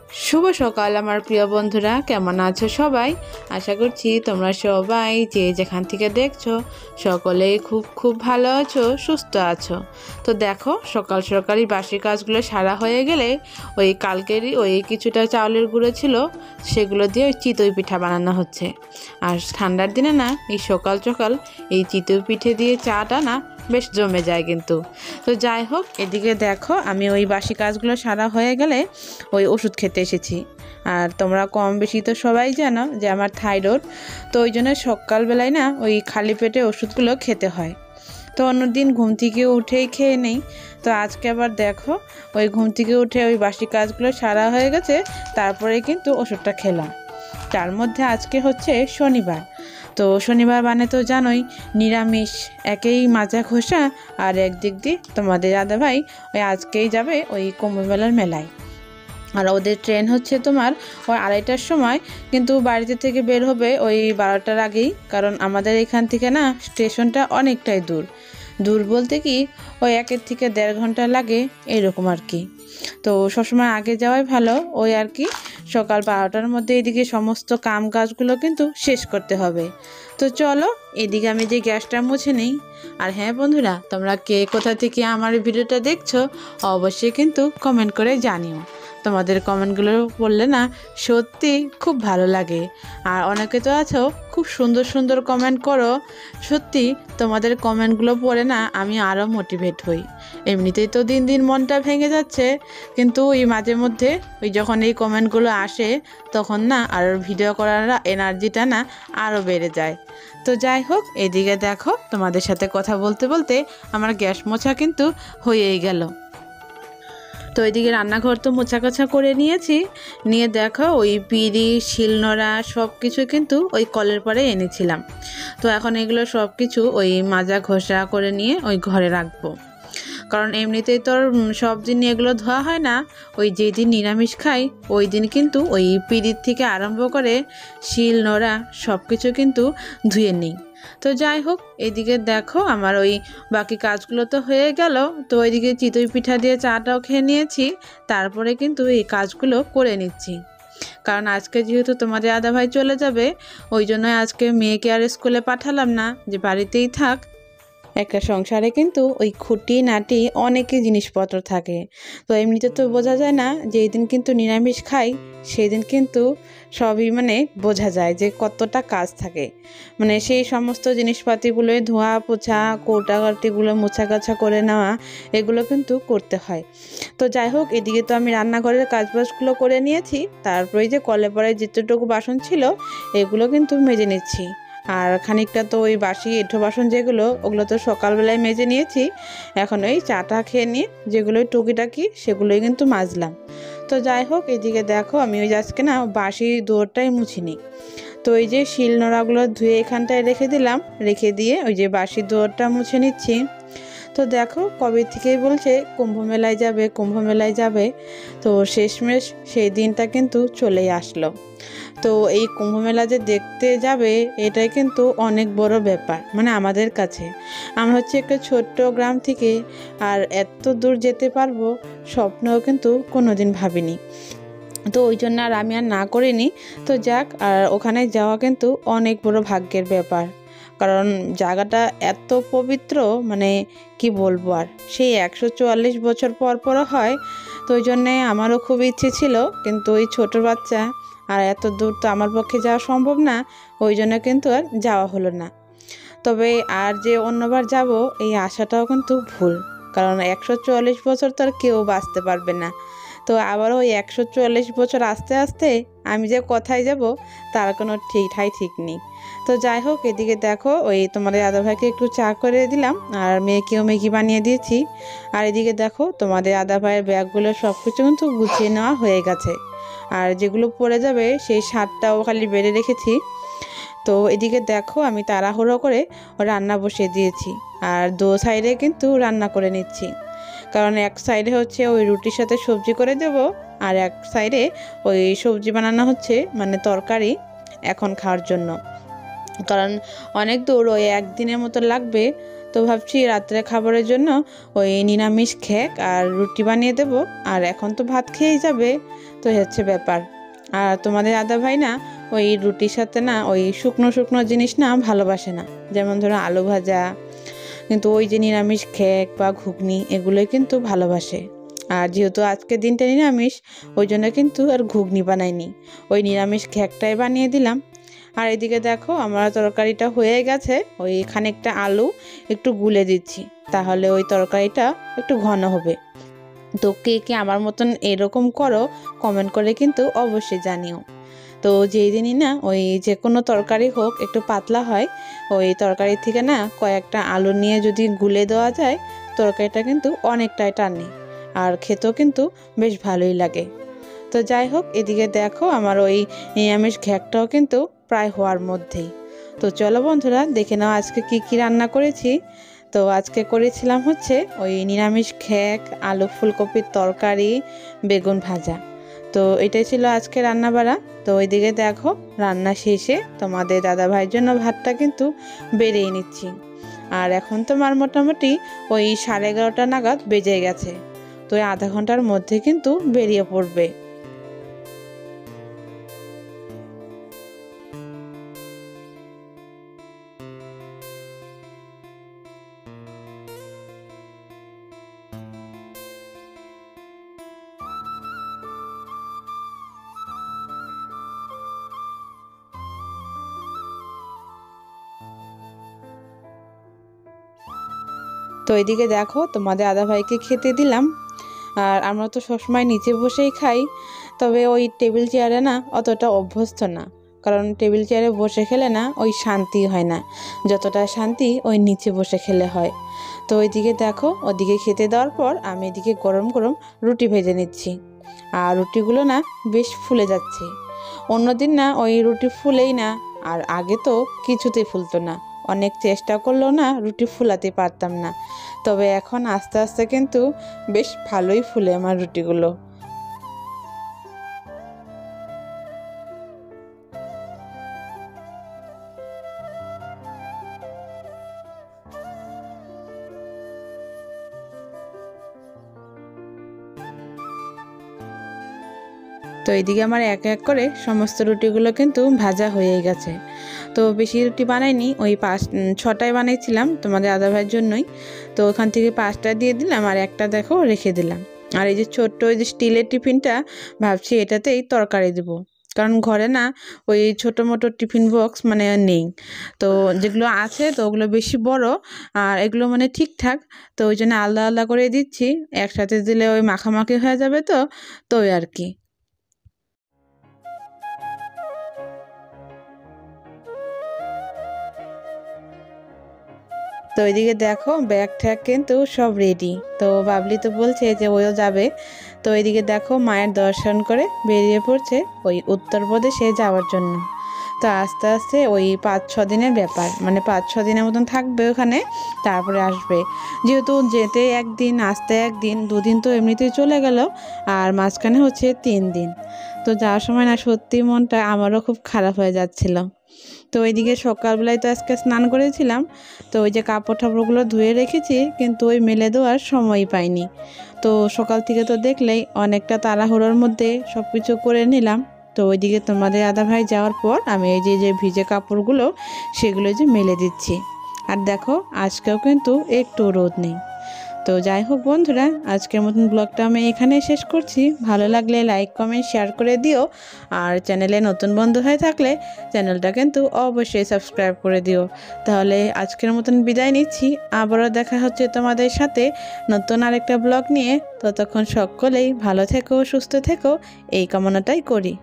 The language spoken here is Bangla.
শুভ সকাল আমার প্রিয় বন্ধুরা, কেমন আছো সবাই? আশা করছি তোমরা সবাই যে যেখান থেকে দেখছো সকলেই খুব খুব ভালো আছো, সুস্থ আছো। তো দেখো, সকাল সকালই বাসি কাজগুলো সারা হয়ে গেলে ওই কালকেরই ওই কিছুটা চাউলের গুঁড়ো ছিল, সেগুলো দিয়ে ওই চিতই পিঠা বানানো হচ্ছে। আর ঠান্ডার দিনে না এই সকাল সকাল এই চিতই পিঠে দিয়ে চাটা না বেশ জমে যায় কিন্তু। তো যাই হোক, এদিকে দেখো আমি ওই বাসি কাজগুলো সারা হয়ে গেলে ওই ওষুধ খেতে এসেছি। আর তোমরা কম বেশি তো সবাই জানো যে আমার থাইরয়েড, তো ওই জন্য সকালবেলায় না ওই খালি পেটে ওষুধগুলো খেতে হয়। তো অন্যদিন ঘুম থেকে উঠেই খেয়ে নেই, তো আজকে আবার দেখো ওই ঘুম থেকে উঠে ওই বাসি কাজগুলো সারা হয়ে গেছে, তারপরে কিন্তু ওষুধটা খেলাম। তার মধ্যে আজকে হচ্ছে শনিবার, তো শনিবার মানে তো জানোই নিরামিষ, একেই মাজা খোসা আর একদিক দিয়ে তোমাদের দাদাভাই ওই আজকেই যাবে ওই কুম্ভমেলার মেলায়। আর ওদের ট্রেন হচ্ছে তোমার ওই 2:30টার সময়, কিন্তু বাড়িতে থেকে বের হবে ওই 12টার আগেই, কারণ আমাদের এখান থেকে না স্টেশনটা অনেকটাই দূর। দূর বলতে কি ওই 1 থেকে 1.5 ঘন্টা লাগে এরকম আর কি। তো সবসময় আগে যাওয়াই ভালো ওই আর কি। সকাল 12টার মধ্যে এদিকে সমস্ত কাম কাজগুলো কিন্তু শেষ করতে হবে। তো চলো এদিকে আমি যে গ্যাসটা মুছে নিই। আর হ্যাঁ বন্ধুরা, তোমরা কে কোথা থেকে আমার ভিডিওটা দেখছো অবশ্যই কিন্তু কমেন্ট করে জানিও। তোমাদের কমেন্টগুলো পড়লে না সত্যি খুব ভালো লাগে। আর অনেকে তো আছো খুব সুন্দর সুন্দর কমেন্ট করো, সত্যি তোমাদের কমেন্টগুলো পড়ে না আমি আরও মোটিভেট হই। এমনিতেই তো দিন দিন মনটা ভেঙে যাচ্ছে, কিন্তু এই মাঝে মধ্যে ওই যখন এই কমেন্টগুলো আসে তখন না আর ভিডিও করার এনার্জিটা না আরও বেড়ে যায়। তো যাই হোক, এদিকে দেখো তোমাদের সাথে কথা বলতে বলতে আমার গ্যাস মোছা কিন্তু হয়েই গেল। তো এদিকে রান্নাঘর তো মোছাকাছা করে নিয়েছি, নিয়ে দেখো ওই পিঁড়ি শিলনোড়া সব কিছু কিন্তু ওই কলের পরে এনেছিলাম। তো এখন এগুলো সব কিছু ওই মাজা ঘষা করে নিয়ে ওই ঘরে রাখবো, কারণ এমনিতেই তো সব দিন এগুলো ধোয়া হয় না। ওই যেদিন নিরামিষ খাই ওই দিন কিন্তু ওই পিঁড়ির থেকে আরম্ভ করে শিল নোড়া সব কিছু কিন্তু ধুয়ে নিই। তো যাই হোক, এদিকে দেখো আমার ওই বাকি কাজগুলো তো হয়ে গেল। তো ওইদিকে চিতই পিঠা দিয়ে চাটাও খেয়ে নিয়েছি, তারপরে কিন্তু এই কাজগুলো করে নিচ্ছি। কারণ আজকে যেহেতু তোমাদের দাদাভাই চলে যাবে, ওই জন্য আজকে মেয়েকে আর স্কুলে পাঠালাম না, যে বাড়িতেই থাক। একটা সংসারে কিন্তু ওই খুঁটি নাটি অনেকই জিনিসপত্র থাকে। তো এমনিতে তো বোঝা যায় না, যেই দিন কিন্তু নিরামিষ খাই সেই দিন কিন্তু সবই মানে বোঝা যায় যে কতটা কাজ থাকে। মানে সেই সমস্ত জিনিসপাতিগুলো ধোয়া পোছা কৌটাকাটিগুলো মোছাকাছা করে নেওয়া, এগুলো কিন্তু করতে হয়। তো যাই হোক, এদিকে তো আমি রান্নাঘরের কাজবাজগুলো করে নিয়েছি, তারপরে যে কলে পরে যেটুকু বাসন ছিল এগুলো কিন্তু মেজে নিচ্ছি। আর খানিকটা তো ওই বাসি এঁঠো বাসন যেগুলো, ওগুলো তো সকালবেলায় মেজে নিয়েছি। এখন ওই চাটা খেয়ে নিয়ে যেগুলোই টুকিটাকি সেগুলোই কিন্তু মাজলাম। তো যাই হোক, এদিকে দেখো আমি ওই আজকে না বাসি দুয়ারটাই মুছিনি। তো এই যে শিল নোড়াগুলো ধুয়ে এখানটায় রেখে দিলাম, রেখে দিয়ে ওই যে বাসি দুয়ারটা মুছে নিচ্ছি। তো দেখো কবে থেকেই বলছে কুম্ভমেলায় যাবে কুম্ভমেলায় যাবে, তো শেষমেশ সেই দিনটা কিন্তু চলেই আসলো। তো এই কুম্ভমেলা যে দেখতে যাবে এটাই কিন্তু অনেক বড় ব্যাপার, মানে আমাদের কাছে। আমরা হচ্ছে একটা ছোট্ট গ্রাম থেকে আর এত দূর যেতে পারবো স্বপ্নও কিন্তু কোনোদিন ভাবিনি। তো ওই জন্য আর আমি আর না করিনি। তো যাক, আর ওখানে যাওয়া কিন্তু অনেক বড় ভাগ্যের ব্যাপার, কারণ জায়গাটা এত পবিত্র, মানে কি বলবো আর, সেই 144 বছর পর পরও হয়। তো ওই জন্যে আমারও খুব ইচ্ছে ছিল, কিন্তু ওই ছোট বাচ্চা আর এত দূর তো আমার পক্ষে যাওয়া সম্ভব না, ওই জন্য কিন্তু আর যাওয়া হলো না। তবে আর যে অন্যবার যাব এই আশাটাও কিন্তু ভুল, কারণ 144 বছর তো আর কেউ বাঁচতে পারবে না। তো আবারও ওই 144 বছর আস্তে আস্তে আমি যে কোথায় যাব তার কোনো ঠিক নেই। তো যাই হোক, এদিকে দেখো ওই তোমাদের দাদাভাইকে একটু চা করে দিলাম আর মেয়েকেও ম্যাগি বানিয়ে দিয়েছি। আর এদিকে দেখো তোমাদের দাদাভাইয়ের ব্যাগগুলো সব কিছু কিন্তু গুছিয়ে নেওয়া হয়ে গেছে, আর যেগুলো পড়ে যাবে সেই শার্টটাও খালি বেড়ে রেখেছি। তো এদিকে দেখো আমি তাড়াহুড়ো করে রান্না বসিয়ে দিয়েছি, আর দু সাইডে কিন্তু রান্না করে নিচ্ছি। কারণ এক সাইডে হচ্ছে ওই রুটির সাথে সবজি করে দেব, আর এক সাইডে ওই সবজি বানানো হচ্ছে মানে তরকারি এখন খাওয়ার জন্য। কারণ অনেক দূর, ওই একদিনের মতো লাগবে। তো ভাবছি রাত্রে খাবারের জন্য ওই নিরামিষ খেক আর রুটি বানিয়ে দেব। আর এখন তো ভাত খেয়েই যাবে, তো হচ্ছে ব্যাপার। আর তোমাদের দাদা ভাই না ওই রুটির সাথে না ওই শুকনো শুকনো জিনিস না ভালোবাসে না, যেমন ধরো আলু ভাজা, কিন্তু ওই যে নিরামিষ খেক বা ঘুগনি এগুলোই কিন্তু ভালোবাসে। আর যেহেতু আজকের দিনটা নিরামিষ, ওই জন্য কিন্তু আর ঘুগনি বানাইনি, ওই নিরামিষ খেকটাই বানিয়ে দিলাম। আর এদিকে দেখো আমার তরকারিটা হয়ে গেছে, ওই খানিকটা আলু একটু গুলে দিচ্ছি, তাহলে ওই তরকারিটা একটু ঘন হবে। তো কে কে আমার মতন এরকম করো কমেন্ট করে কিন্তু অবশ্যই জানিও। তো যেই দিনই না ওই যে কোনো তরকারি হোক একটু পাতলা হয়, ওই তরকারি থেকে না কয়েকটা আলু নিয়ে যদি গুলে দেওয়া যায়, তরকারিটা কিন্তু অনেকটাই টানে আর খেতেও কিন্তু বেশ ভালোই লাগে। তো যাই হোক, এদিকে দেখো আমার ওই নিরামিষ ঘ্যাকটাও কিন্তু প্রায় হওয়ার মধ্যেই। তো চলো বন্ধুরা দেখে নাও আজকে কি কি রান্না করেছি। তো আজকে করেছিলাম হচ্ছে ওই নিরামিষ ঘ্যাক, আলু ফুলকপির তরকারি, বেগুন ভাজা। তো এটাই ছিল আজকে রান্না বাড়া। তো ওইদিকে দেখো রান্না শেষে তোমাদের দাদা ভাইয়ের জন্য ভাতটা কিন্তু বেড়েই নিচ্ছি। আর এখন তোমার মোটামুটি ওই 11:30 নাগাদ বেজে গেছে, তো এই আধা ঘন্টার মধ্যে কিন্তু বেরিয়ে পড়বে। তো এদিকে দেখো তোমাদের দাদা ভাইকে খেতে দিলাম। আর আমরা তো সবসময় নিচে বসেই খাই, তবে ওই টেবিল চেয়ারে না অতটা অভ্যস্ত না, কারণ টেবিল চেয়ারে বসে খেলে না ওই শান্তি হয় না, যতটা শান্তি ওই নিচে বসে খেলে হয়। তো ওইদিকে দেখো ওদিকে খেতে দেওয়ার পর আমি এদিকে গরম গরম রুটি ভেজে নিচ্ছি। আর রুটিগুলো না বেশ ফুলে যাচ্ছে। অন্যদিন না ওই রুটি ফুলেই না, আর আগে তো কিছুতেই ফুলতো না, অনেক চেষ্টা করলেও না রুটি ফুলাতে পারতাম না। তবে এখন আস্তে আস্তে কিন্তু বেশ ভালোই ফুলে আমার রুটিগুলো। তো এইদিকে আমার এক এক করে সমস্ত রুটিগুলো কিন্তু ভাজা হয়ে গেছে। তো বেশি রুটি বানাইনি, ওই 6টাই বানিয়েছিলাম তোমাদের দাদা ভাইয়ের জন্যই। তো ওখান থেকে 5টা দিয়ে দিলাম আর একটা দেখো রেখে দিলাম। আর এই যে ছোট্ট ওই যে স্টিলের টিফিনটা, ভাবছি এটাতেই তরকারি দেবো, কারণ ঘরে না ওই ছোটো মোটো টিফিন বক্স মানে নেই। তো যেগুলো আছে তো ওগুলো বেশি বড়, আর এগুলো মানে ঠিকঠাক, তো ওই জন্য আলাদা আলাদা করে দিচ্ছি। একসাথে দিলে ওই মাখামাখি হয়ে যাবে, তো তো ওই আর কি। তো ওইদিকে দেখো ব্যাগ ট্যাগ কিন্তু সব রেডি। তো বাবলি তো বলছে যে ওও যাবে। তো ওইদিকে দেখো মায়ের দর্শন করে বেরিয়ে পড়ছে ওই উত্তরপ্রদেশে যাওয়ার জন্য। তো আস্তে আস্তে ওই 5-6 দিনের ব্যাপার, মানে 5-6 দিনের মতন থাকবে ওখানে, তারপরে আসবে। যেহেতু যেতে একদিন আসতে একদিন, 2 দিন তো এমনিতেই চলে গেল, আর মাঝখানে হচ্ছে 3 দিন। তো যাওয়ার সময় না সত্যি মনটা আমারও খুব খারাপ হয়ে যাচ্ছিল। তো ওইদিকে সকালবেলায় তো আজকে স্নান করেছিলাম, তো ওই যে কাপড় টাপড়গুলো ধুয়ে রেখেছি, কিন্তু ওই মেলে দেওয়ার সময় পাইনি। তো সকাল থেকে তো দেখলেই অনেকটা তাড়াহুড়োর মধ্যে সব কিছু করে নিলাম। তো ওইদিকে তোমাদের দাদা ভাই যাওয়ার পর আমি এই যে যে ভিজে কাপড়গুলো সেগুলো যে মেলে দিচ্ছি। আর দেখো আজকেও কিন্তু একটু রোদ নেই। তো যাই হোক বন্ধুরা, আজকের মতন ব্লগটা আমি এখানে শেষ করছি। ভালো লাগলে লাইক কমেন্ট শেয়ার করে দিও, আর চ্যানেলে নতুন বন্ধু হয়ে থাকলে চ্যানেলটা কিন্তু অবশ্যই সাবস্ক্রাইব করে দিও। তাহলে আজকের মতন বিদায় নিচ্ছি, আবারও দেখা হচ্ছে তোমাদের সাথে নতুন আরেকটা ব্লগ নিয়ে। ততক্ষণ সকলেই ভালো থেকো, সুস্থ থেকো, এই কামনাটাই করি।